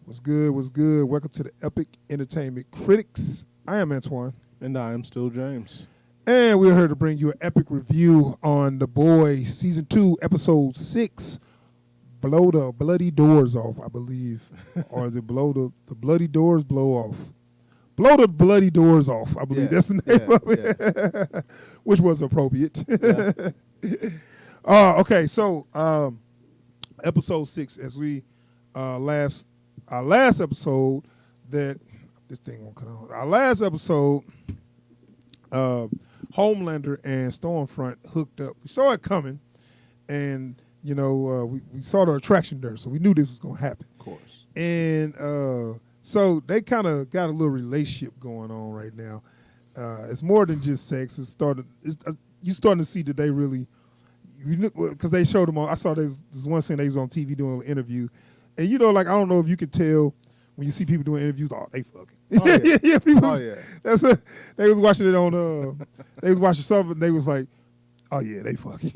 What's good? What's good? Welcome to the Epic Entertainment Critics. I am Antoine. And I am still James. And we're here to bring you an epic review on The Boys, Season 2, Episode 6, Blow the Bloody Doors Off, I believe. Or is it Blow the Bloody Doors Blow Off? Blow the Bloody Doors Off, I believe that's the name of it, which was appropriate. Okay, so Episode 6, as we our last episode that this thing won't cut on. Our last episode, Homelander and Stormfront hooked up. We saw it coming, and we saw the attraction there, so we knew this was gonna happen. Of course. And so they kind of got a little relationship going on right now. It's more than just sex. You starting to see that they really, because they showed them on. I saw this one scene they was on TV doing an interview. And I don't know if you could tell when you see people doing interviews, they fucking. Oh, yeah. They was watching it on, they was watching something, and they was like, oh yeah, they fucking.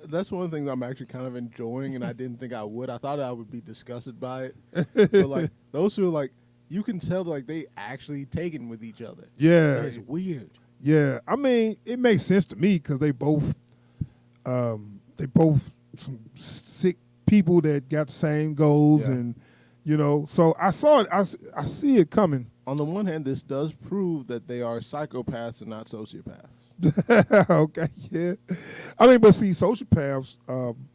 That's one thing that I'm actually kind of enjoying, and I didn't think I would. I thought I would be disgusted by it. But those who are you can tell they actually taken with each other. Yeah. It's weird. Yeah. I mean, it makes sense to me because they both some sick people that got the same goals, and so I saw it. I see it coming. On the one hand, this does prove that they are psychopaths and not sociopaths. Okay, yeah. I mean, but see, sociopaths,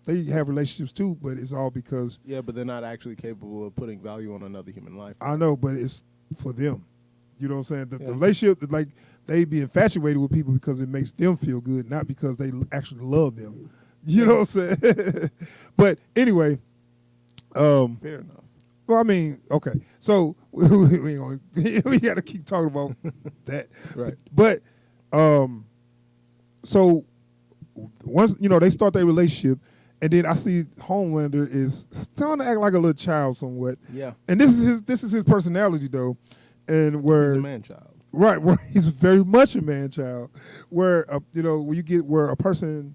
they have relationships too, but it's all because but they're not actually capable of putting value on another human life. I know, but it's for them. You know what I'm saying? The relationship, they be infatuated with people because it makes them feel good, not because they actually love them. You know what I'm saying? But anyway, fair enough. Well, I mean, okay. So we got to keep talking about that, right? But so once they start their relationship, and then I see Homelander is starting to act like a little child somewhat. Yeah. And this is his personality though, and where he's a man child. Right, where he's very much a man child. Where when you get where a person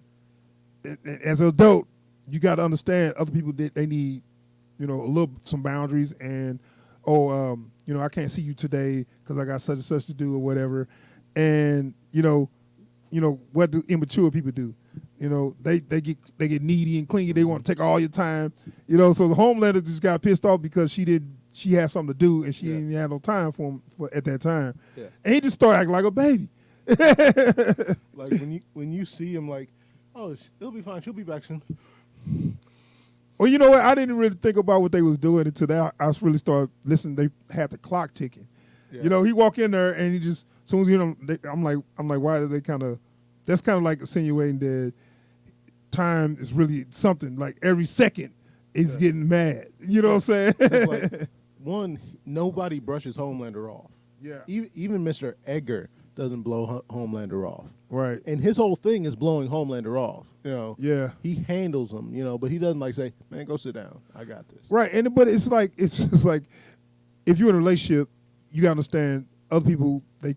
as an adult, you got to understand other people that they need, some boundaries, and I can't see you today because I got such and such to do or whatever, and what do immature people do? They get needy and clingy. They want to take all your time, So the Homelander just got pissed off because she had something to do and she didn't have no time for him at that time, and he just started acting like a baby. when you see him oh, it'll be fine. She'll be back soon. Well, you know what? I didn't really think about what they was doing until I really started listening. They had the clock ticking. Yeah. He walk in there and he just, as soon as you I'm like, why do they that's kind of like insinuating that time is really something. Like every second is getting mad. You know what I'm saying? One, nobody brushes Homelander off. Yeah. Even Mr. Edgar doesn't blow Homelander off. Right. And his whole thing is blowing Homelander off. Yeah. He handles him, but he doesn't say, man, go sit down. I got this. Right. But it's like if you're in a relationship, you gotta understand other people, they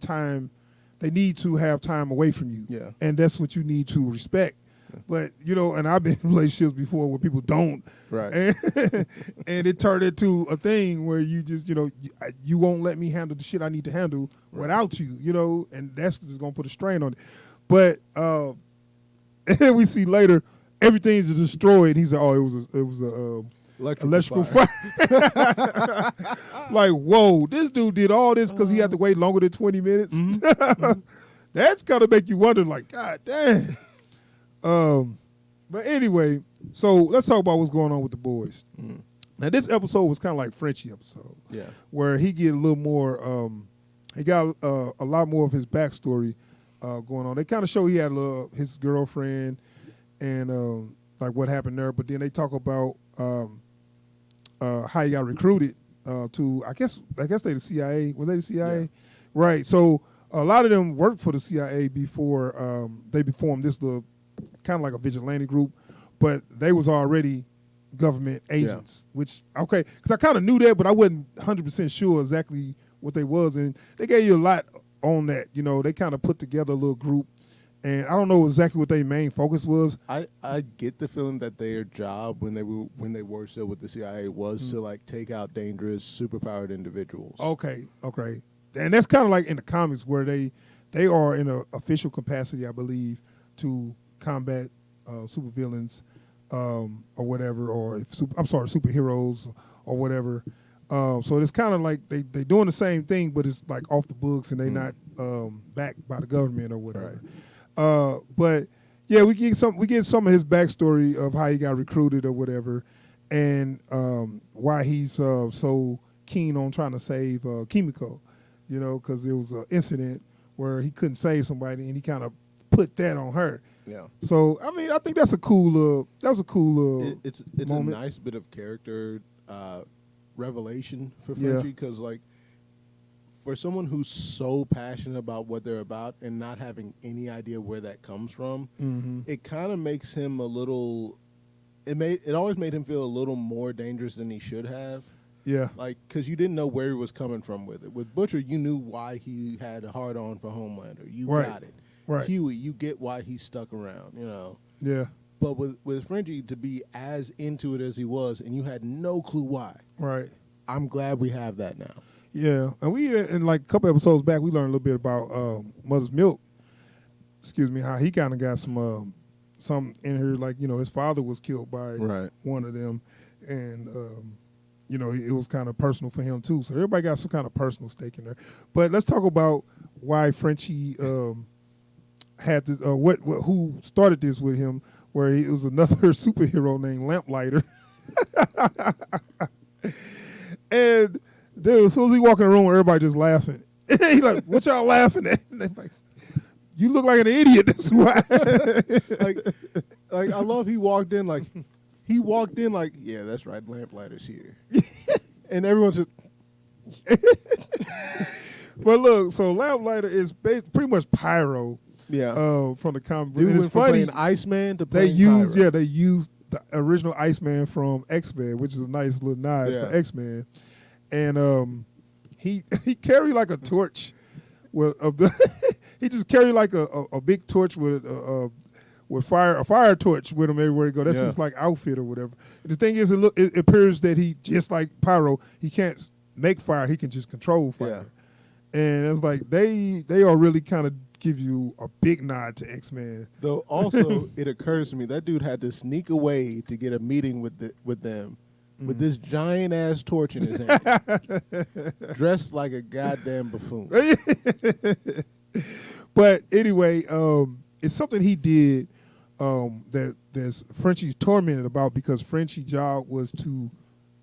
need to have time away from you. Yeah. And that's what you need to respect. Yeah. But and I've been in relationships before where people don't. Right. And it turned into a thing where you just, you won't let me handle the shit I need to handle without you, and that's just gonna put a strain on it. But we see later everything's destroyed. He's like, oh, it was a electrical fire. Like, whoa, this dude did all this because he had to wait longer than 20 minutes. Mm-hmm. That's gotta make you wonder, God damn. But anyway, so let's talk about what's going on with the boys. Mm. Now, this episode was kind of like Frenchie episode, where he get a little more. He got a lot more of his backstory going on. They kind of show he had his girlfriend and what happened there, but then they talk about how he got recruited to. I guess they the CIA. Were they the CIA? Yeah. Right. So a lot of them worked for the CIA before they formed this little kind of like a vigilante group, but they was already government agents, which, okay, because I kind of knew that, but I wasn't 100% sure exactly what they was, and they gave you a lot on that. They kind of put together a little group, and I don't know exactly what their main focus was. I get the feeling that their job when they were still with the CIA was to like take out dangerous, superpowered individuals. Okay, and that's kind of like in the comics where they are in an official capacity, I believe, to combat supervillains or whatever, or superheroes or whatever. So it's kind of like they doing the same thing, but it's like off the books and they not backed by the government or whatever. But yeah, we get some of his backstory of how he got recruited or whatever, and why he's so keen on trying to save Kimiko, because it was an incident where he couldn't save somebody and he kind of put that on her. Yeah. So I mean, I think that's a cool. It's moment. A nice bit of character revelation for Frenchie because like for someone who's so passionate about what they're about and not having any idea where that comes from, it kind of makes him a little. It always made him feel a little more dangerous than he should have. Yeah. Like, because you didn't know where he was coming from with it. With Butcher, you knew why he had a hard on for Homelander. You got it. Right. Huey, you get why he's stuck around, Yeah. But with Frenchie, to be as into it as he was, and you had no clue why. Right. I'm glad we have that now. Yeah. And we, in like a couple episodes back, we learned a little bit about Mother's Milk. Excuse me, how he kind of got some in here, like, his father was killed by one of them. And, it was kind of personal for him, too. So everybody got some kind of personal stake in there. But let's talk about why Frenchie had to, who started this with him, where it was another superhero named Lamplighter. And dude, as soon as he walk in the room, everybody just laughing. He like, what y'all laughing at? And they're like, you look like an idiot. That's why. like I love he walked in like, yeah, that's right, Lamplighter's here. And everyone's just. But look, so Lamplighter is pretty much Pyro. Yeah. From the comic book. Dude And it's went from funny. playing Iceman to They playing Pyro. they used the original Iceman from X-Men, which is a nice little nod for X-Men. And he carried like a torch he just carried like a big torch with a fire torch with him everywhere he go. That's his like outfit or whatever. The thing is, it appears that he, just like Pyro, he can't make fire. He can just control fire. Yeah. And it's like they are really kind of give you a big nod to X-Men. Though also it occurs to me that dude had to sneak away to get a meeting with them with this giant ass torch in his hand, dressed like a goddamn buffoon. But anyway, it's something he did that there's Frenchie's tormented about, because Frenchie's job was to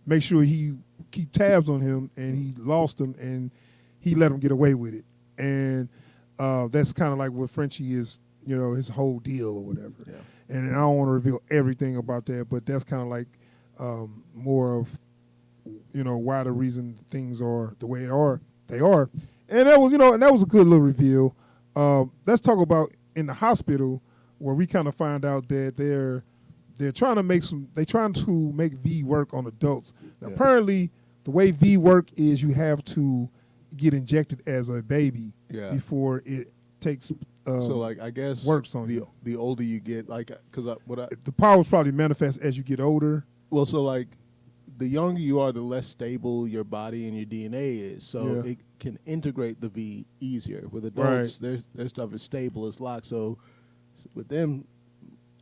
make sure he keep tabs on him, and he lost him, and he let him get away with it. And that's kind of like what Frenchie is, his whole deal or whatever. Yeah. And I don't want to reveal everything about that, but that's kind of like more of, why the reason things are the way they are. And that was, and that was a good little reveal. Let's talk about in the hospital, where we kind of find out that they're trying to make V work on adults. Now, apparently, the way V work is you have to get injected as a baby before it takes. So, like, I guess works on the older you get, like, because the powers probably manifest as you get older. Well, so like, the younger you are, the less stable your body and your DNA is. So it can integrate the V easier. With adults, their stuff is stable, it's locked. So with them,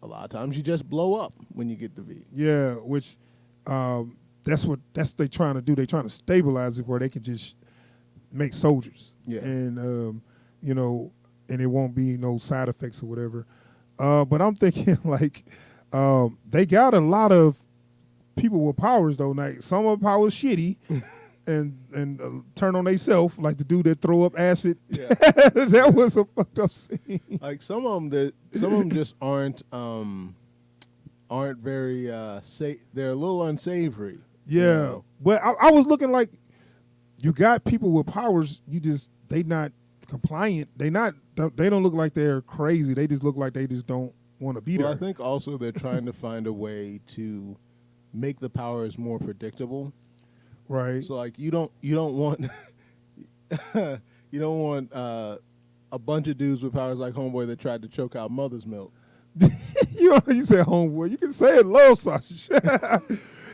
a lot of times you just blow up when you get the V. Yeah, which that's what they trying to do. They trying to stabilize it where they can just make soldiers. Yeah, and and it won't be no side effects or whatever. But I'm thinking like they got a lot of people with powers though. Like some of the powers shitty. And turn on themselves, like the dude that throw up acid. Yeah. That was a fucked up scene. Like some of them just aren't very they're a little unsavory. Yeah, but I was looking like you got people with powers. They not compliant. They don't look like they're crazy. They just look like they just don't want to be there. I think also they're trying to find a way to make the powers more predictable. Right. So like you don't want a a bunch of dudes with powers like Homeboy that tried to choke out Mother's Milk. You said homeboy. You can say it, Love Sausage.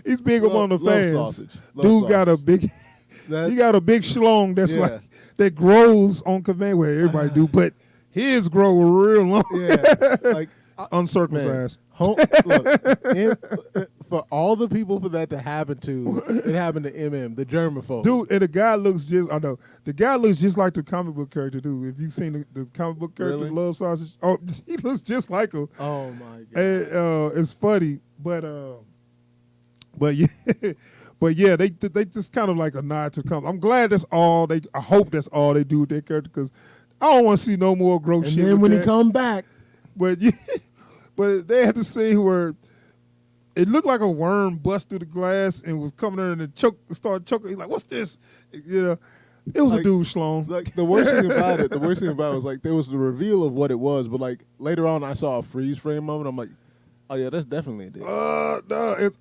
He's big among the Love fans. Sausage. Love Dude sausage. got a big. He got a big schlong that's Yeah. like that grows on command. Well, everybody do, but his grow real long. Yeah, like Uncircumcised. For all the people for that to happen to, it happened to MM, the germaphobe. Dude, and the guy looks just, I know, the guy looks just like the comic book character, dude. If you've seen the comic book character, Really? Love Sausage, oh, he looks just like him. Oh my god. And, it's funny, but yeah, but yeah, they just kind of like a nod to come. I'm glad that's all they. I hope that's all they do with their character because I don't want to see no more gross And shit. then with when he that. come back, But yeah, but they had to scene where it looked like a worm bust through the glass and was coming in and started choking. He's like, "What's this?" Yeah, it was a Like- dude schlong. like the worst thing about it, was like there was the reveal of what it was, but like later on I saw a freeze frame of it. I'm like, oh yeah, that's definitely a dick. No, it's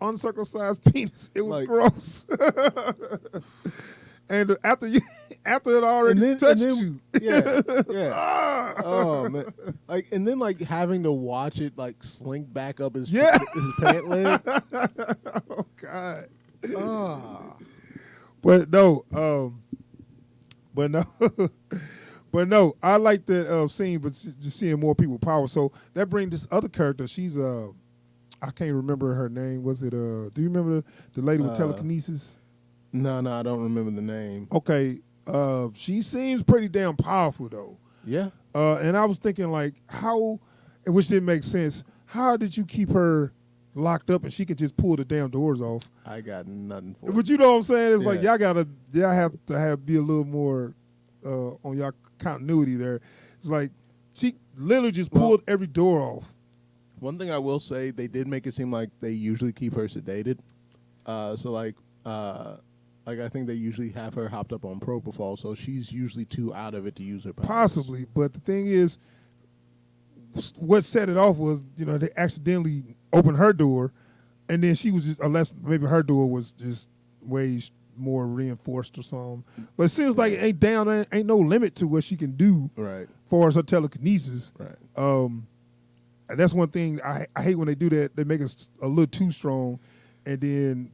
uncircumcised penis. It was Like- gross. And after it already touched you, yeah, yeah. ah. Oh man, like and then like having to watch it like slink back up his Yeah. his pant leg. Oh God. Ah. But no, but no, but no. I like that scene, but just seeing more people power. So that brings this other character. She's I can't remember her name. Was it do you remember the lady with telekinesis? No, I don't remember the name. Okay, she seems pretty damn powerful though. Yeah. And I was thinking like how, which didn't make sense. How did you keep her locked up and she could just pull the damn doors off? I got nothing for But you know what I'm saying? It's like Yeah. y'all have to be a little more on y'all continuity there. It's like she literally just pulled every door off. One thing I will say, they did make it seem like they usually keep her sedated. So like I think they usually have her hopped up on propofol, so she's usually too out of it to use her powers. Possibly, but the thing is, what set it off was they accidentally opened her door, and then she was just, unless maybe her door was just way more reinforced or something. But it seems like it ain't no limit to what she can do Right. as far as her telekinesis. Right. And that's one thing I hate when they do that. They make us a little too strong, and then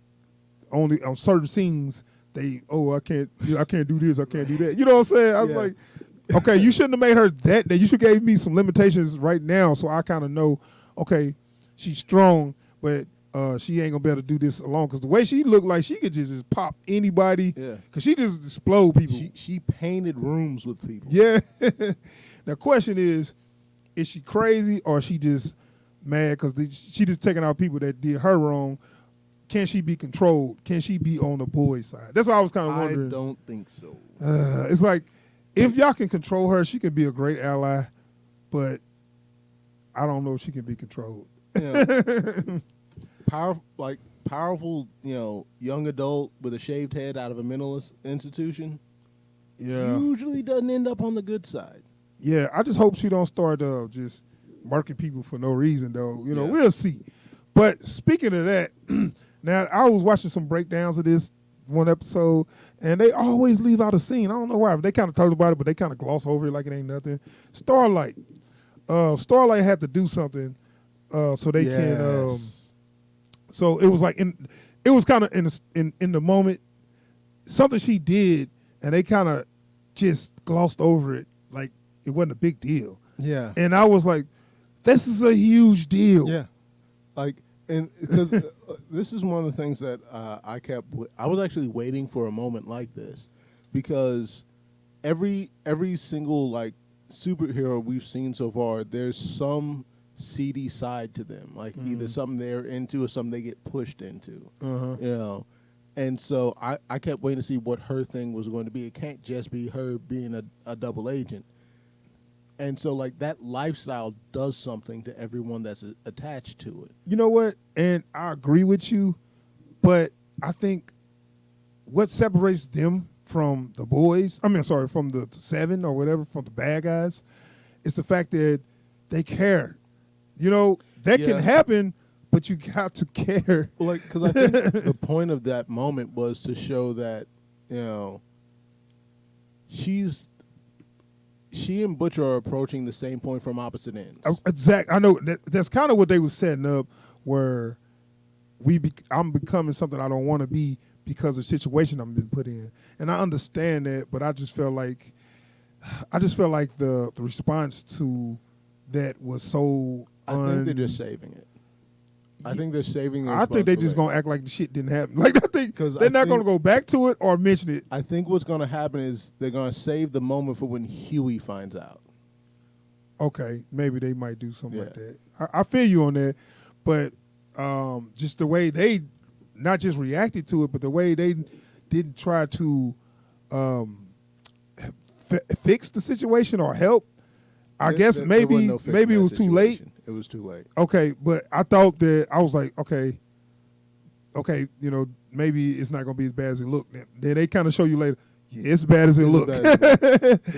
only on certain scenes I can't do this, I can't do that. You know what I'm saying? I was Yeah. like, okay, you shouldn't have made her that. You should have gave me some limitations right now, so I kind of know. Okay, she's strong, but she ain't gonna be able to do this alone. Because the way she looked like she could just pop anybody. Yeah. Because she just explode people. She painted rooms with people. Yeah. The question is she crazy or is she just mad because she just taking out people that did her wrong? Can she be controlled? Can she be on the boys' side? That's what I was kind of wondering. I don't think so. It's like if y'all can control her, she can be a great ally, but I don't know if she can be controlled. Powerful, young adult with a shaved head out of a mental institution. Yeah. Usually doesn't end up on the good side. Yeah, I just hope she don't start just marking people for no reason, though. Yeah. We'll see. But speaking of that, now I was watching some breakdowns of this one episode, and they always leave out a scene. I don't know why. They kind of talked about it, but they kind of gloss over it like it ain't nothing. Starlight. Starlight had to do something so they can. So it was like it was kind of in the moment something she did, and they kind of just glossed over it like it wasn't a big deal. Yeah. And I was like, this is a huge deal. Yeah. And because this is one of the things that I was actually waiting for a moment like this, because every single superhero we've seen so far, there's some seedy side to them, like either something they're into or something they get pushed into. And so I kept waiting to see what her thing was going to be. It can't just be her being a double agent. And so, that lifestyle does something to everyone that's attached to it. You know what? And I agree with you, but I think what separates them from the boys, from the seven or whatever, from the bad guys, is the fact that they care. That can happen, but you got to care. Because I think the point of that moment was to show that, she and Butcher are approaching the same point from opposite ends. Exact. I know that's kind of what they were setting up, where I'm becoming something I don't want to be because of the situation I'm been put in, and I understand that, but I just felt like the response to that was so. I think they're just saving it. I think they're saving. I think they just gonna act like the shit didn't happen. Like I think they're not gonna go back to it or mention it. I think what's gonna happen is they're gonna save the moment for when Huey finds out. Okay, maybe they might do something like that. I feel you on that, but just the way they not just reacted to it, but the way they didn't try to fix the situation or help. I guess maybe it was too late. It was too late. Okay, but I thought that I was like, okay, maybe it's not gonna be as bad as it looked. Then they kind of show you later, yeah, it's bad as it looked.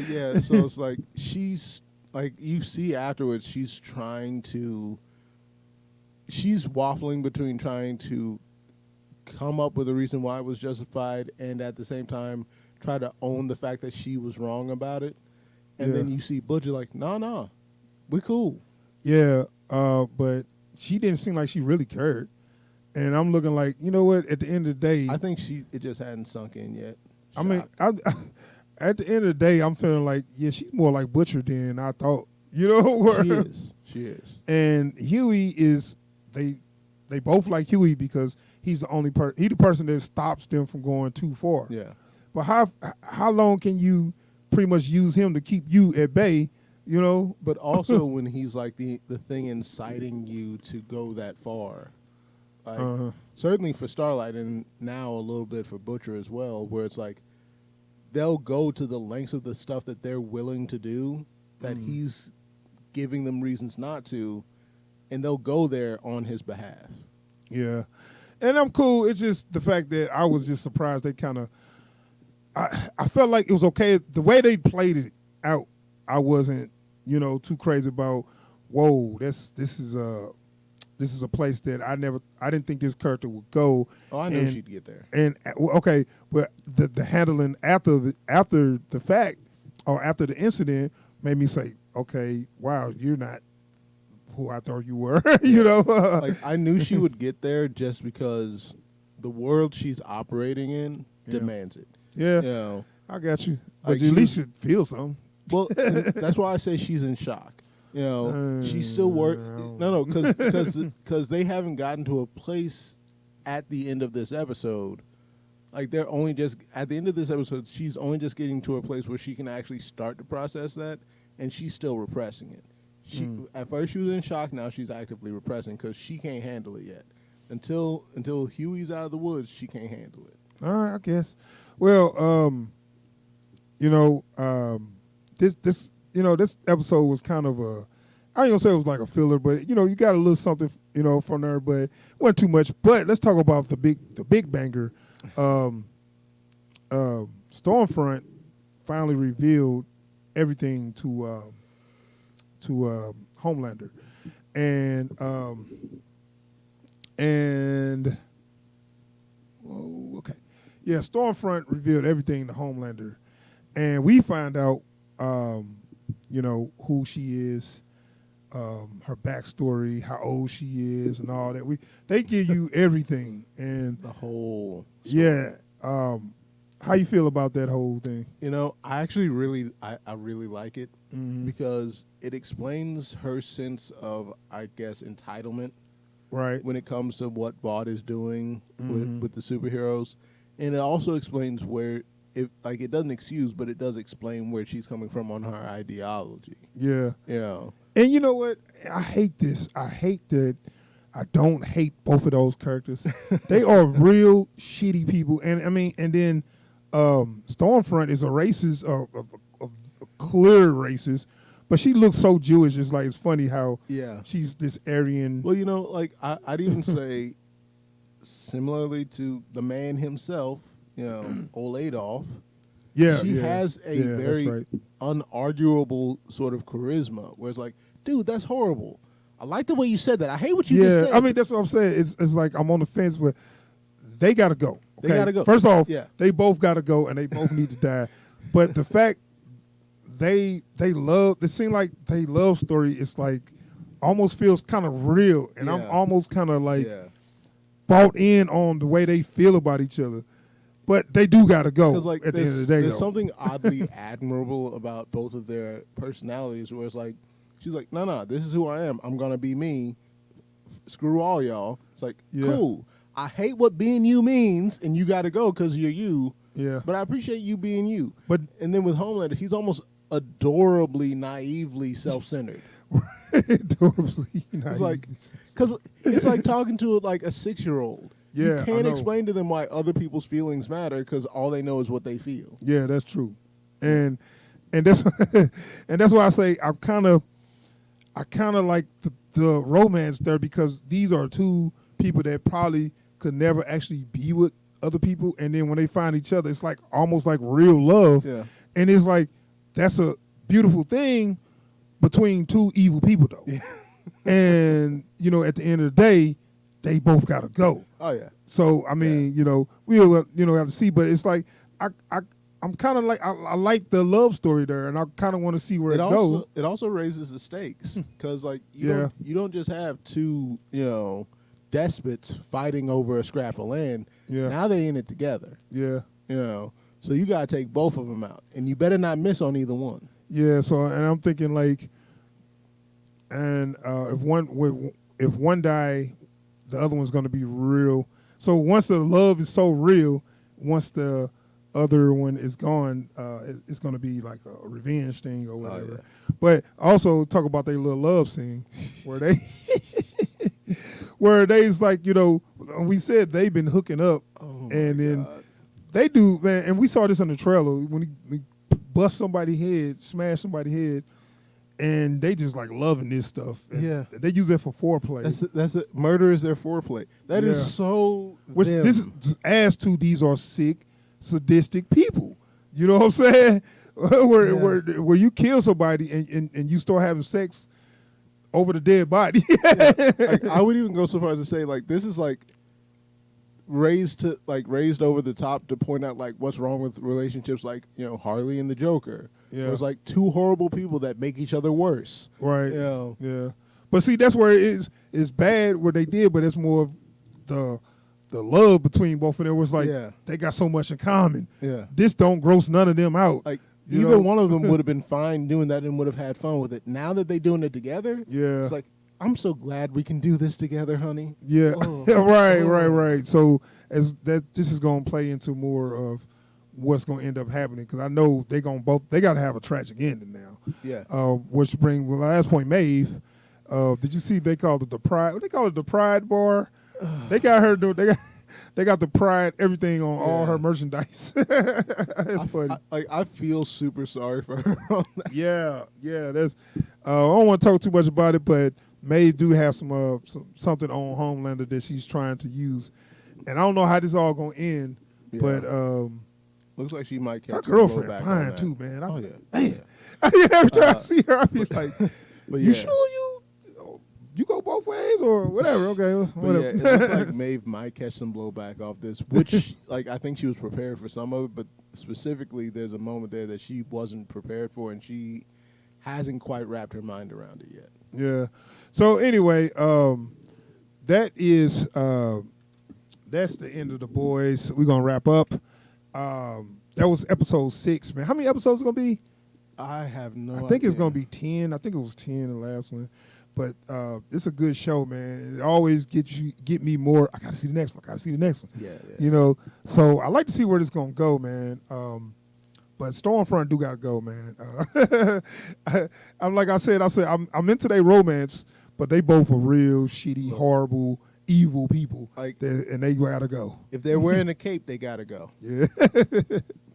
Yeah, so it's like she's like you see afterwards. She's waffling between trying to come up with a reason why it was justified, and at the same time try to own the fact that she was wrong about it. And then you see Butcher like, nah, we cool. Yeah, but she didn't seem like she really cared. And I'm looking like, you know what? At the end of the day, I think it just hadn't sunk in yet. I mean, at the end of the day, I'm feeling like, yeah, she's more like Butcher than I thought. You know, she is. And Huey is they both like Huey because he's the only the person that stops them from going too far. Yeah. But how long can you pretty much use him to keep you at bay? You know, but also when he's like the thing inciting you to go that far, like certainly for Starlight and now a little bit for Butcher as well, where it's like they'll go to the lengths of the stuff that they're willing to do that he's giving them reasons not to, and they'll go there on his behalf. Yeah, and I'm cool. It's just the fact that I was just surprised they kind of. I felt like it was okay the way they played it out. I wasn't. Too crazy about. Whoa, this is a place that I didn't think this character would go. Oh, I knew she'd get there. And okay, but the handling after the fact or after the incident made me say, okay, wow, you're not who I thought you were. Like I knew she would get there just because the world she's operating in demands it. Yeah, I got you. But like at least you feel something. Well, that's why I say she's in shock. She's still No, because they haven't gotten to a place at the end of this episode. Like they're only just at the end of this episode. She's only just getting to a place where she can actually start to process that, and she's still repressing it. At first she was in shock. Now she's actively repressing because she can't handle it yet. Until Huey's out of the woods, she can't handle it. All right, I guess. Well, this episode was kind of I ain't gonna say it was like a filler, but you got a little something, from there, but it wasn't too much. But let's talk about the big banger. Stormfront finally revealed everything to Homelander, and okay, yeah, Stormfront revealed everything to Homelander, and we find out. Who she is, her backstory, how old she is, and all that. They give you everything, and the whole story. Yeah. How you feel about that whole thing? I actually really like it because it explains her sense of, I guess, entitlement, right? When it comes to what Vought is doing with the superheroes, and it also explains where. It doesn't excuse, but it does explain where she's coming from on her ideology. Yeah. Yeah. And you know what? I hate this. I hate that. I don't hate both of those characters. They are real shitty people. And I mean, and then Stormfront is a racist, a clear racist, but she looks so Jewish. It's funny how she's this Aryan. Well, I'd even say similarly to the man himself. Old Adolf. Yeah, she has a very unarguable sort of charisma, where it's like, dude, that's horrible. I like the way you said that. I hate what you just said. I mean, that's what I'm saying. It's like I'm on the fence, but they got to go. Okay? They got to go. First off, they both got to go, and they both need to die. But the fact they love. It seems like they love story. It's like almost feels kind of real, and I'm Yeah. almost kind of like Yeah. bought in on the way they feel about each other. But they do gotta go Because like at the end of the day. there's Though. something oddly admirable about both of their personalities, where it's like she's like, no, this is who I am. I'm gonna be me. Screw all y'all. It's like Yeah. cool. I hate what being you means, and you got to go because you're you. Yeah. But I appreciate you being you. But And then with Homelander, he's almost adorably, naively self-centered. adorably It's naive. like because it's like talking to like a 6-year-old. Yeah, You I can't know. explain to them why other people's feelings matter because all they know is what they feel. Yeah, that's true, and that's and that's why I say I kind of like the romance there because these are two people that probably could never actually be with other people, and then when they find each other, it's like almost like real love, Yeah. and it's like that's a beautiful thing between two evil people though, and you know at the end of the day, they both gotta go. Oh yeah. So I mean, you know, we'll have to see, but it's like I'm kind of like I like the love story there, and I kind of want to see where it goes. It also raises the stakes because like Yeah. you don't just have two despots fighting over a scrap of land. Yeah. Now they in it together. Yeah, So you gotta take both of them out, and you better not miss on either one. yeah. So and I'm thinking like, and if one die, the other one's going to be real. So once the love is so real, once the other one is gone, it's going to be like a revenge thing or whatever. yeah. But also talk about their little love scene where they where they's like, you know, we said they've been hooking up, Oh and my then God. they do, man. And we saw this in the trailer when he bust somebody's head, smash somebody's head, and they just like loving this stuff. And Yeah. they use it for foreplay. That's it. Murder is their foreplay. That is Yeah. so. Which them. this is adds to these are sick, sadistic people. You know what I'm saying? where you kill somebody and you start having sex over the dead body. Like, I would even go so far as to say like this is like raised over the top to point out like what's wrong with relationships like Harley and the Joker. Yeah. There's like two horrible people that make each other worse. Right. Yeah. Yeah. But see, that's where it is. It's bad what they did, but it's more of the love between both of them was like Yeah. they got so much in common. Yeah. This don't gross none of them out. Like You either know? one of them would have been fine doing that and would have had fun with it. Now that they're doing it together, Yeah. it's like I'm so glad we can do this together, honey. Yeah, Oh. right. So as that, this is going to play into more of what's going to end up happening because I know they got to have a tragic ending now. Yeah. Which brings the last point, Maeve. Did you see they called it the Pride? What they call it, the Pride Bar? They got her doing. They got the Pride everything on all her merchandise. It's funny. I feel super sorry for her on that. Yeah. That's. I don't want to talk too much about it, but May do have some something on Homelander that she's trying to use, and I don't know how this all gonna end. Yeah. But Looks like she might catch her some girlfriend blowback on fine that. too, man. Oh yeah. Man. Every time I see her, I be like, But "You yeah. sure you go both ways or whatever?" Okay, But whatever. yeah, it looks like Maeve might catch some blowback off this, which like I think she was prepared for some of it, but specifically there's a moment there that she wasn't prepared for, and she hasn't quite wrapped her mind around it yet. Yeah. So anyway, that is that's the end of the boys. We're gonna wrap up. That was episode 6, man. How many episodes is it gonna be? I have no idea. I think it's gonna be 10. I think it was 10 the last one. But it's a good show, man. It always get me more. I gotta see the next one. Yeah. You know. So I like to see where this gonna go, man. But Stormfront do gotta go, man. I'm like I said I'm into their romance, but they both are real shitty, horrible, evil people. Like- and they gotta go. If they're wearing a cape, they gotta go. Yeah.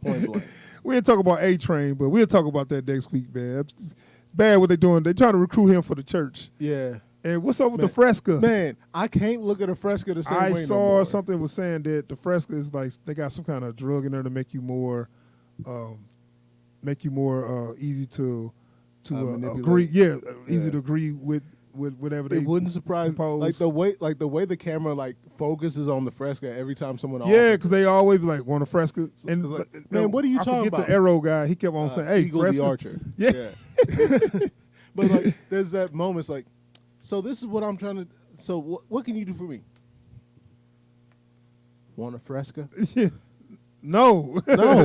Point blank. We didn't talk about A-Train, but we'll talk about that next week, man. It's bad what they're doing. They're trying to recruit him for the church. Yeah. And what's up with Man. the Fresca? Man, I can't look at a Fresca the same way I no saw more. something was saying that the Fresca is like they got some kind of drug in there to make you more easy to Manipulate. agree. Yeah, easy Yeah. to agree with with whatever they. It wouldn't surprise me. propose. Like the way the camera like focuses on the Fresca every time someone. Yeah, because they always be like want a Fresca. And like, man, what are you talking about? The Arrow guy, he kept on saying, "Hey, Eagle Fresca." the Archer. Yeah. But like, there's that moment. It's like, so this is what I'm trying to. So what can you do for me? Want a Fresca? No. No.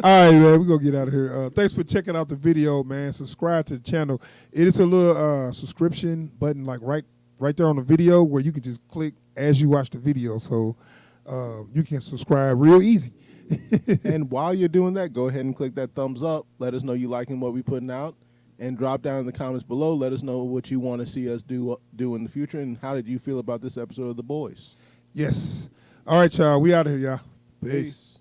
All right, man, we're going to get out of here. Thanks for checking out the video, man. Subscribe to the channel. It is a little subscription button like right there on the video where you can just click as you watch the video. So you can subscribe real easy. And while you're doing that, go ahead and click that thumbs up. Let us know you liking what we're putting out. And drop down in the comments below. Let us know what you want to see us do in the future. And how did you feel about this episode of The Boys? Yes. All right, y'all. We out of here, y'all. Peace. Peace.